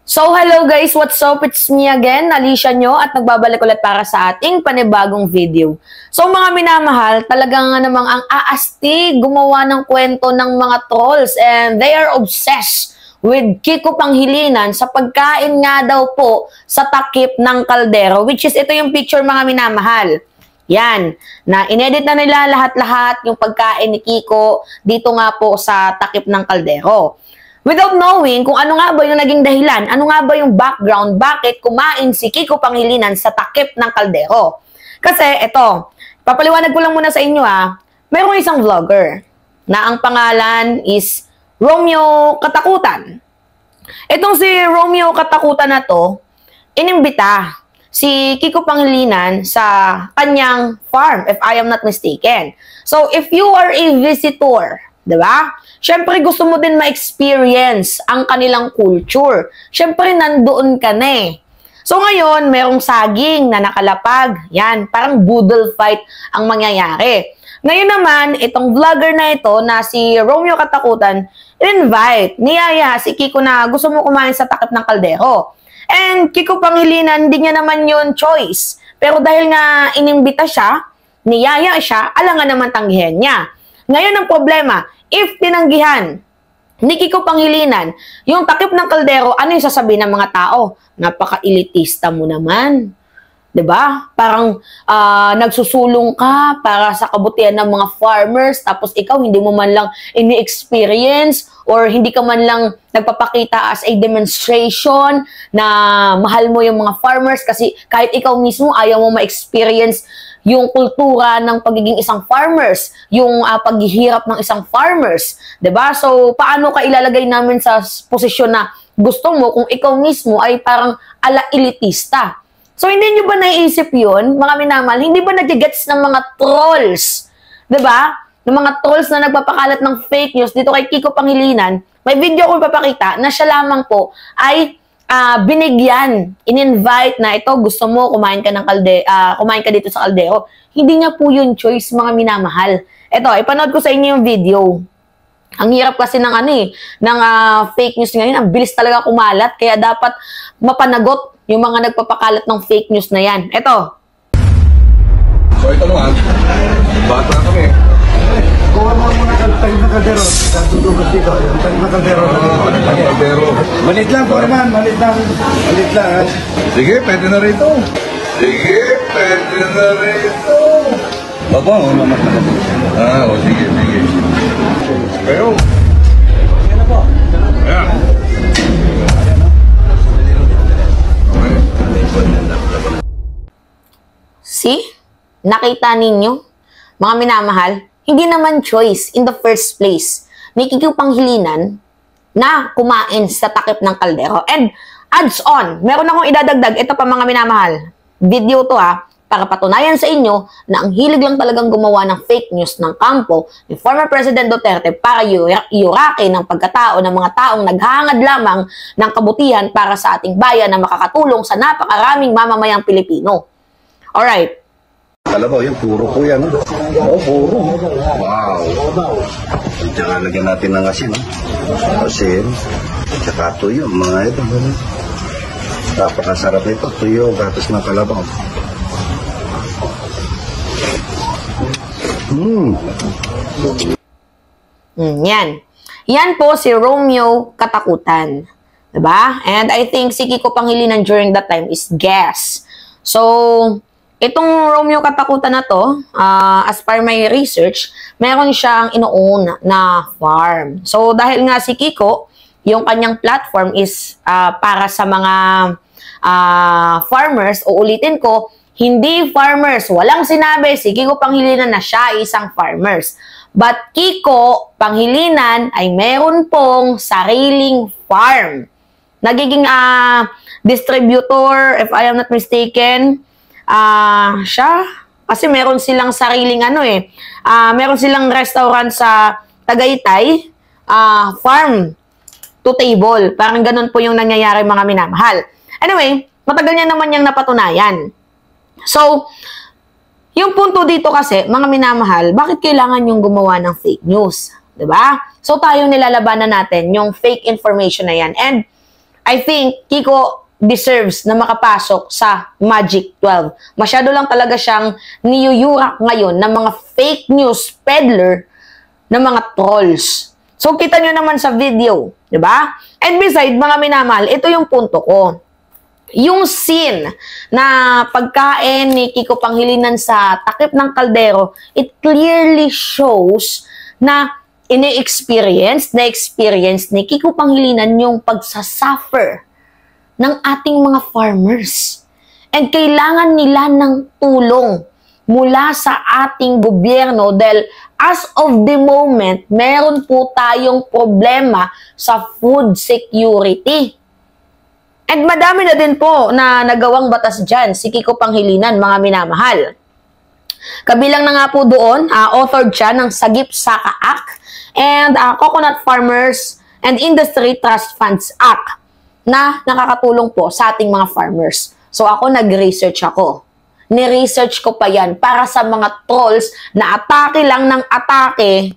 So hello guys, what's up? It's me again, Alicia nyo, at nagbabalik ulit para sa ating panibagong video. So mga minamahal, talagang namang ang aastig gumawa ng kwento ng mga trolls and they are obsessed with Kiko Pangilinan sa pagkain nga daw po sa takip ng kaldero, which is ito yung picture mga minamahal. Yan, na inedit na nila lahat-lahat yung pagkain ni Kiko dito nga po sa takip ng kaldero. Without knowing kung ano nga ba yung naging dahilan, ano nga ba yung background, bakit kumain si Kiko Pangilinan sa takip ng kaldero. Kasi ito, papaliwanag ko lang muna sa inyo mayroong isang vlogger na ang pangalan is Romeo Katakutan. Itong si Romeo Katakutan na to, inimbita si Kiko Pangilinan sa kanyang farm, if I am not mistaken. So, if you are a visitor, diba? Siyempre, gusto mo din ma-experience ang kanilang culture. Siyempre, nandoon ka na eh. So, ngayon, merong saging na nakalapag. Yan, parang boodle fight ang mangyayari. Ngayon naman, itong vlogger na ito na si Romeo Katakutan, invite, niyaya si Kiko na gusto mo kumain sa takip ng kaldero. And Kiko Pangilinan, hindi niya naman yun choice. Pero dahil nga inimbita siya, niyaya siya, alangan naman tanggihan niya. Ngayon ang problema, if tinanggihan ni Kiko Pangilinan yung takip ng kaldero, ano yung sasabihin ng mga tao? Napaka-elitista mo naman. 'Di ba? Parang nagsusulong ka para sa kabutihan ng mga farmers, tapos ikaw hindi mo man lang ini-experience or hindi ka man lang nagpapakita as a demonstration na mahal mo yung mga farmers kasi kahit ikaw mismo ayaw mo ma-experience yung kultura ng pagiging isang farmers, yung paghihirap ng isang farmers, 'di ba? So, paano ka ilalagay namin sa posisyon na gusto mo kung ikaw mismo ay parang ala-elitista? So, hindi nyo ba naiisip yun, mga minamahal? Hindi ba nagigets ng mga trolls? 'Di ba? Ng mga trolls na nagpapakalat ng fake news dito kay Kiko Pangilinan. May video ko ipapakita na siya lamang po ay binigyan, in-invite na ito, gusto mo, kumain ka dito sa kaldero. Hindi niya po yun choice, mga minamahal. Ito, ipanood ko sa inyo yung video. Ang hirap kasi ng fake news ngayon, ang bilis talaga kumalat, kaya dapat mapanagot yung mga nagpapakalat ng fake news na yan. Ito. So ito naman, bata kami. Kuha mo muna tayo ng kaldero. Tutugas dito. Tayo ng kaldero. Kaldero. Malit lang po naman. Malit lang. Malit lang. Sige, pwede na rito. Sige, pwede na rito. Baba, mamat na kami. Sige. Kayo. Yan na po. Ayan. See? Nakita ninyo? Mga minamahal, hindi naman choice in the first place ni Kiko Pangilinan na kumain sa takip ng kaldero. And adds on, meron akong idadagdag. Ito pa mga minamahal. Video to para patunayan sa inyo na ang hilig lang talagang gumawa ng fake news ng kampo ni former President Duterte para iurake ng pagkatao ng mga taong naghahangad lamang ng kabutihan para sa ating bayan na makakatulong sa napakaraming mamamayang Pilipino. Alright. Kalabaw, yan, puro po yan. Puro. Wow. Tsaka lagyan natin ng asin. Asin. Tsaka tuyo, mga ito. Napakasarap nito. Tuyo, gatas ng kalabaw. Yan. Yan po si Romeo Katakutan. Diba? And I think si Kiko Pangilinan during that time is guest. So, itong Romeo Katakutan na to, as per my research, meron siyang ino-own na farm. So, dahil nga si Kiko, yung kanyang platform is para sa mga farmers, uulitin ko, hindi farmers. Walang sinabi si Kiko Pangilinan na siya ay isang farmers. But Kiko Pangilinan ay meron pong sariling farm. Nagiging distributor, if I am not mistaken, siya. Kasi meron silang sariling meron silang restaurant sa Tagaytay, farm to table. Parang ganun po yung nangyayari mga minamahal. Anyway, matagal niya naman yung napatunayan. So, yung punto dito kasi, mga minamahal, bakit kailangan yung gumawa ng fake news? 'Di ba? So, tayo nilalabanan natin yung fake information na yan. And I think Kiko deserves na makapasok sa Magic 12. Masyado lang talaga siyang niyuyurak ngayon ng mga fake news peddler ng mga trolls. So, kita nyo naman sa video, di ba? And beside, mga minamahal, ito yung punto ko. Yung scene na pagkain ni Kiko Pangilinan sa takip ng kaldero, it clearly shows na na-experience ni Kiko Pangilinan yung pagsasuffer ng ating mga farmers. And kailangan nila ng tulong mula sa ating gobyerno dahil as of the moment, meron po tayong problema sa food security. And madami na din po na nagawang batas dyan, si Kiko Pangilinan, mga minamahal. Kabilang na nga po doon, authored siya ng Sagip Saka Act and Coconut Farmers and Industry Trust Funds Act na nakakatulong po sa ating mga farmers. So ako nag-research ako. Ni-research ko pa yan para sa mga trolls na atake lang ng atake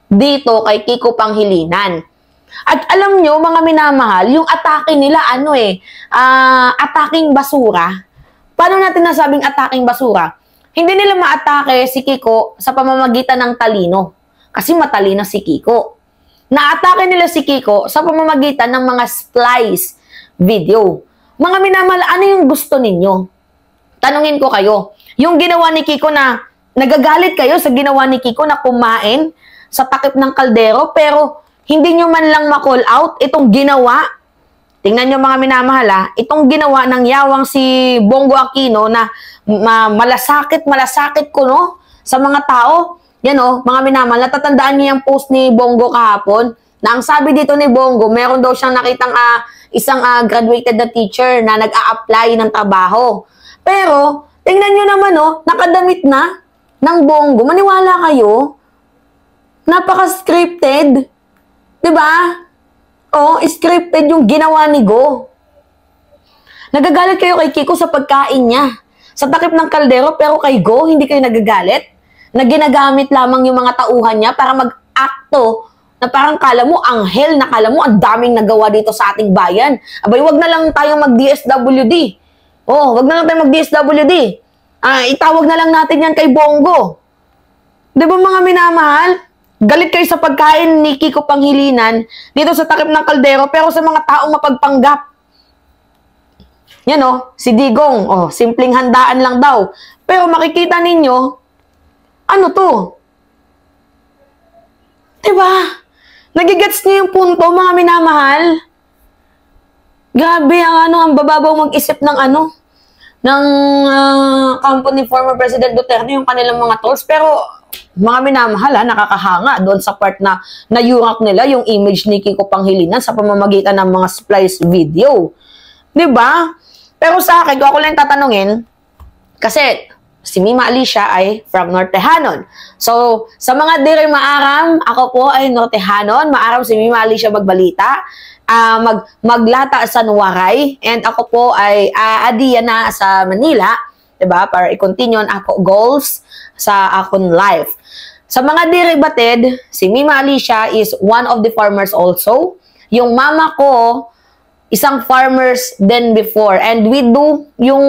dito kay Kiko Pangilinan. At alam nyo, mga minamahal, yung atake nila, ataking basura. Paano natin nasabing ataking basura? Hindi nila maatake si Kiko sa pamamagitan ng talino. Kasi matalino si Kiko. Naatake nila si Kiko sa pamamagitan ng mga splice video. Mga minamahal, ano yung gusto ninyo? Tanungin ko kayo. Yung ginawa ni Kiko na, nagagalit kayo sa ginawa ni Kiko na kumain sa takip ng kaldero, pero hindi nyo man lang ma-call out itong ginawa. Tingnan nyo mga minamahal, itong ginawa ng yawang si Bongo Aquino na malasakit ko no, sa mga tao. Yan mga minamahal, natatandaan niyo yung post ni Bongo kahapon na ang sabi dito ni Bongo, meron daw siyang nakitang isang graduated na teacher na nag-a-apply ng trabaho. Pero, tingnan nyo naman nakadamit na ng Bongo. Maniwala kayo, napaka-scripted. Diba? Scripted yung ginawa ni Go. Nagagalit kayo kay Kiko sa pagkain niya. Sa takip ng kaldero, pero kay Go, hindi kayo nagagalit? Na ginagamit lamang yung mga tauhan niya para mag-akto na parang kala mo, anghel, na kala mo, ang daming nagawa dito sa ating bayan. Abay, wag na lang tayong mag-DSWD. Wag na lang tayong mag-DSWD. Itawag na lang natin yan kay Bongo. Diba mga minamahal? Galit kayo sa pagkain ni Kiko Pangilinan dito sa takip ng kaldero, pero sa mga taong mapagpanggap. Yan si Digong, simpleng handaan lang daw. Pero makikita ninyo, ano to? Diba? Nagigets niyo yung punto, mga minamahal? Grabe, ang bababaw mag-isip ng ng kampo ni former President Duterte, yung kanilang mga trolls. Pero, mga minamahal, nakakahanga doon sa part na nayurak nila yung image ni Kiko Pangilinan sa pamamagitan ng mga splice video. Diba? Pero sa akin, kung ako lang tatanungin, kasi si Mima Alicia ay from Nortehanon. So, sa mga diri maaram, ako po ay Nortehanon. Maaram si Mima Alicia magbalita. Maglata sa Nuwaray. And ako po ay adiya na sa Manila. Diba? Para i-continue ako goals sa akong life. Sa mga derivated, si Mima Alicia is one of the farmers also. Yung mama ko, isang farmers then before. And we do yung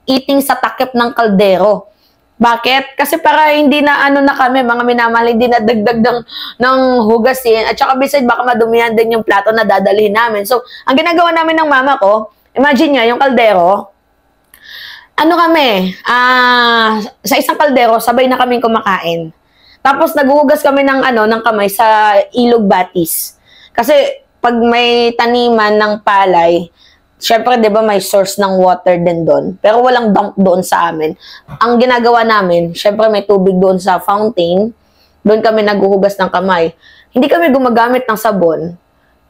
eating sa takip ng kaldero. Bakit? Kasi para hindi na na kami, mga minamahal, hindi na dagdag ng hugasin. At saka beside, baka madumihan din yung plato na dadalhin namin. So, ang ginagawa namin ng mama ko, imagine nyo, yung kaldero, sa isang kaldero, sabay na kaming kumakain. Tapos naghuhugas kami ng kamay sa ilog batis. Kasi pag may taniman ng palay, syempre 'di ba may source ng water din doon. Pero walang dump doon sa amin. Ang ginagawa namin, syempre may tubig doon sa fountain. Doon kami naghuhugas ng kamay. Hindi kami gumagamit ng sabon.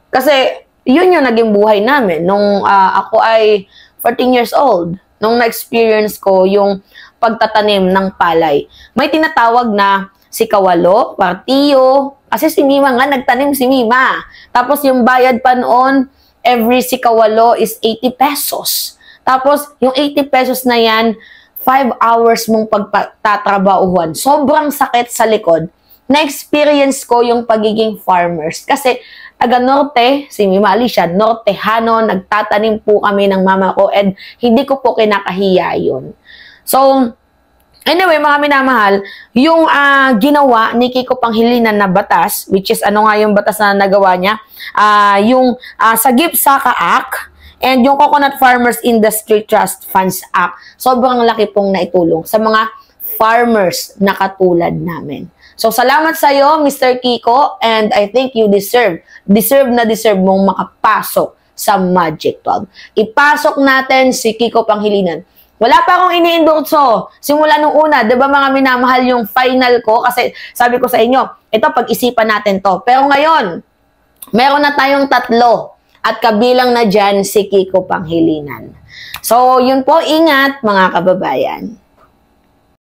Kasi yun yung naging buhay namin nung ako ay 14 years old. Nung na-experience ko yung pagtatanim ng palay. May tinatawag na si Kawalo, Partiyo, kasi si Mima nga, nagtanim si Mima. Tapos yung bayad pa noon, every si Kawalo is 80 pesos. Tapos yung 80 pesos na yan, 5 hours mong pagtatrabahuan. Sobrang sakit sa likod. Na-experience ko yung pagiging farmers. Kasi taga Norte, si Mima Alicia, Nortehano, nagtatanim po kami ng mama ko and hindi ko po kinakahiya yun. So, anyway, mga minamahal, yung ginawa ni Kiko Pangilinan na batas, which is ano nga yung batas na nagawa niya, yung Sagip Saka Act, and yung Coconut Farmers Industry Trust Funds Act, sobrang laki pong naitulong sa mga farmers na katulad namin. So, salamat sa iyo, Mr. Kiko, and I think you deserve mong makapasok sa Magic 12. Ipasok natin si Kiko Pangilinan. Wala pa akong ini-endorso. Simula nung una, 'di ba mga minamahal, yung final ko kasi sabi ko sa inyo, ito pag-isipan natin 'to. Pero ngayon, meron na tayong 3 at kabilang na diyan si Kiko Pangilinan. So, yun po, ingat mga kababayan.